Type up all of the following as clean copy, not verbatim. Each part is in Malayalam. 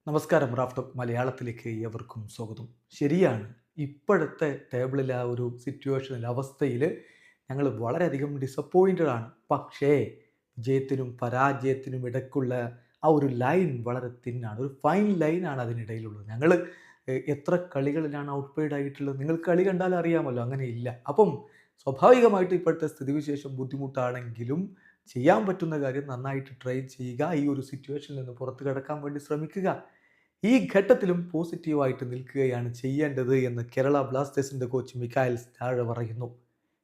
നമസ്കാരം. റാഫ്റ്റോക്ക് മലയാളത്തിലേക്ക് ഏവർക്കും സ്വാഗതം. ശരിയാണ്. ഇപ്പോഴത്തെ ടേബിളിലെ ആ ഒരു സിറ്റുവേഷനിൽ അവസ്ഥയിൽ ഞങ്ങൾ വളരെയധികം ഡിസപ്പോയിൻറ്റഡ് ആണ്. പക്ഷേ വിജയത്തിനും പരാജയത്തിനും ഇടയ്ക്കുള്ള ആ ഒരു ലൈൻ വളരെ തിന്നാണ്. ഒരു ഫൈൻ ലൈനാണ് അതിനിടയിലുള്ളത്. ഞങ്ങൾ എത്ര കളികളിലാണ് ഔട്ട്പെയ്ഡ് ആയിട്ടുള്ളത്. നിങ്ങൾ കളി കണ്ടാൽ അറിയാമല്ലോ. അങ്ങനെയില്ല. അപ്പം സ്വാഭാവികമായിട്ടും ഇപ്പോഴത്തെ സ്ഥിതിവിശേഷം ബുദ്ധിമുട്ടാണെങ്കിലും ചെയ്യാൻ പറ്റുന്ന കാര്യം നന്നായിട്ട് ട്രൈ ചെയ്യുക. ഈ ഒരു സിറ്റുവേഷനിൽ നിന്ന് പുറത്ത് കടക്കാൻ വേണ്ടി ശ്രമിക്കുക. ഈ ഘട്ടത്തിലും പോസിറ്റീവായിട്ട് നിൽക്കുകയാണ് ചെയ്യേണ്ടത് എന്ന് കേരള ബ്ലാസ്റ്റേഴ്സിന്റെ കോച്ച് മിഖായൽ സ്റ്റാഴ പറയുന്നു.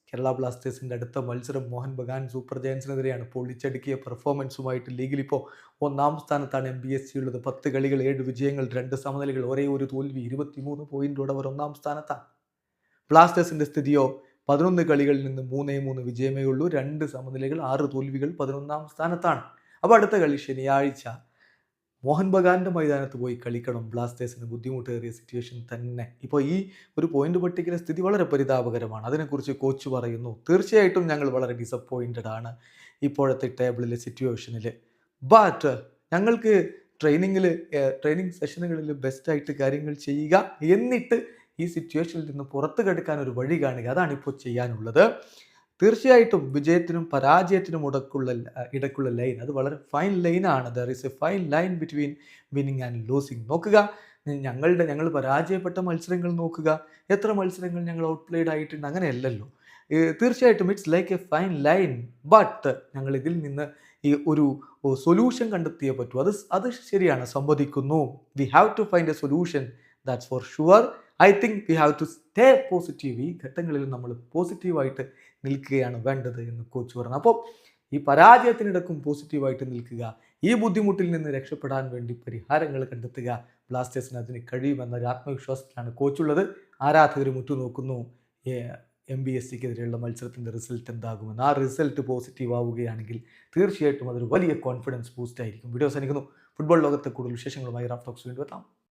കേരള ബ്ലാസ്റ്റേഴ്സിന്റെ അടുത്ത മത്സരം മോഹൻ ബഗാൻ സൂപ്പർ ജയൻസിനെതിരെയാണ്. പൊളിച്ചടുക്കിയ പെർഫോമൻസുമായിട്ട് ലീഗിൽ ഇപ്പോൾ ഒന്നാം സ്ഥാനത്താണ് MBSC ഉള്ളത്. 10 കളികൾ 7 വിജയങ്ങൾ 2 സമനിലകൾ ഒരേ ഒരു തോൽവി 23 പോയിന്റോടെ അവർ ഒന്നാം സ്ഥാനത്താണ്. ബ്ലാസ്റ്റേഴ്സിന്റെ സ്ഥിതിയോ 11 കളികളിൽ നിന്ന് 3 വിജയമേ ഉള്ളൂ, 2 സമനിലകൾ 6 തോൽവികൾ, 11ാം സ്ഥാനത്താണ്. അപ്പോൾ അടുത്ത കളി ശനിയാഴ്ച മോഹൻ ബഗാന്റെ മൈതാനത്ത് പോയി കളിക്കണം. ബ്ലാസ്റ്റേഴ്സിന് ബുദ്ധിമുട്ടേറിയ സിറ്റുവേഷൻ തന്നെ. ഇപ്പോൾ ഈ ഒരു പോയിന്റ് പട്ടികയിലെ സ്ഥിതി വളരെ പരിതാപകരമാണ്. അതിനെക്കുറിച്ച് കോച്ച് പറയുന്നു, തീർച്ചയായിട്ടും ഞങ്ങൾ വളരെ ഡിസപ്പോയിൻറ്റഡ് ആണ് ഇപ്പോഴത്തെ ടേബിളിലെ സിറ്റുവേഷനിൽ. ബട്ട് ഞങ്ങൾക്ക് ട്രെയിനിങ് സെഷനുകളിൽ ബെസ്റ്റായിട്ട് കാര്യങ്ങൾ ചെയ്യുക, എന്നിട്ട് ഈ സിറ്റുവേഷനിൽ നിന്ന് പുറത്ത് കടക്കാൻ ഒരു വഴി കാണുക. അതാണ് ഇപ്പോൾ ചെയ്യാനുള്ളത്. തീർച്ചയായിട്ടും വിജയത്തിനും പരാജയത്തിനും ഇടക്കുള്ള ലൈൻ അത് വളരെ ഫൈൻ ലൈനാണ്. There is A fine line between winning and losing. നോക്കുക, ഞങ്ങൾ പരാജയപ്പെട്ട മത്സരങ്ങൾ നോക്കുക. എത്ര മത്സരങ്ങൾ ഞങ്ങൾ ഔട്ട്പ്ലേഡ് ആയിട്ടുണ്ട്, അങ്ങനെയല്ലല്ലോ. തീർച്ചയായിട്ടും it's like A fine line. But ഞങ്ങൾ ഇതിൽ നിന്ന് ഈ ഒരു സൊല്യൂഷൻ കണ്ടെത്തിയേ പറ്റൂ. അത് ശരിയാണ്, സമ്മതിക്കുന്നു. We have to find a solution, that's for sure. I think we have to stay positive. ഈ ഘട്ടങ്ങളിൽ നമ്മൾ പോസിറ്റീവായിട്ട് നിൽക്കുകയാണ് വേണ്ടത് എന്ന് കോച്ച് പറഞ്ഞു. അപ്പോൾ ഈ പരാജയത്തിനിടക്കും പോസിറ്റീവായിട്ട് നിൽക്കുക, ഈ ബുദ്ധിമുട്ടിൽ നിന്ന് രക്ഷപ്പെടാൻ വേണ്ടി പരിഹാരങ്ങൾ കണ്ടെത്തുക. ബ്ലാസ്റ്റേഴ്സിന് അതിന് കഴിയുമെന്ന ആത്മവിശ്വാസത്തിലാണ് കോച്ചുള്ളത്. ആരാധകരും ഉറ്റുനോക്കുന്നു MBSCക്കെതിരെയുള്ള മത്സരത്തിൻ്റെ റിസൾട്ട് എന്താകുമെന്ന്. ആ റിസൾട്ട് പോസിറ്റീവ് ആവുകയാണെങ്കിൽ തീർച്ചയായിട്ടും അതൊരു വലിയ കോൺഫിഡൻസ് ബൂസ്റ്റ് ആയിരിക്കും. വീഡിയോ അവസാനിക്കുന്നു. ഫുട്ബോൾ ലോകത്തെ കൂടുതൽ വിശേഷങ്ങളുമായി റാഫ് ടോക്സ് വീണ്ടും എത്താം.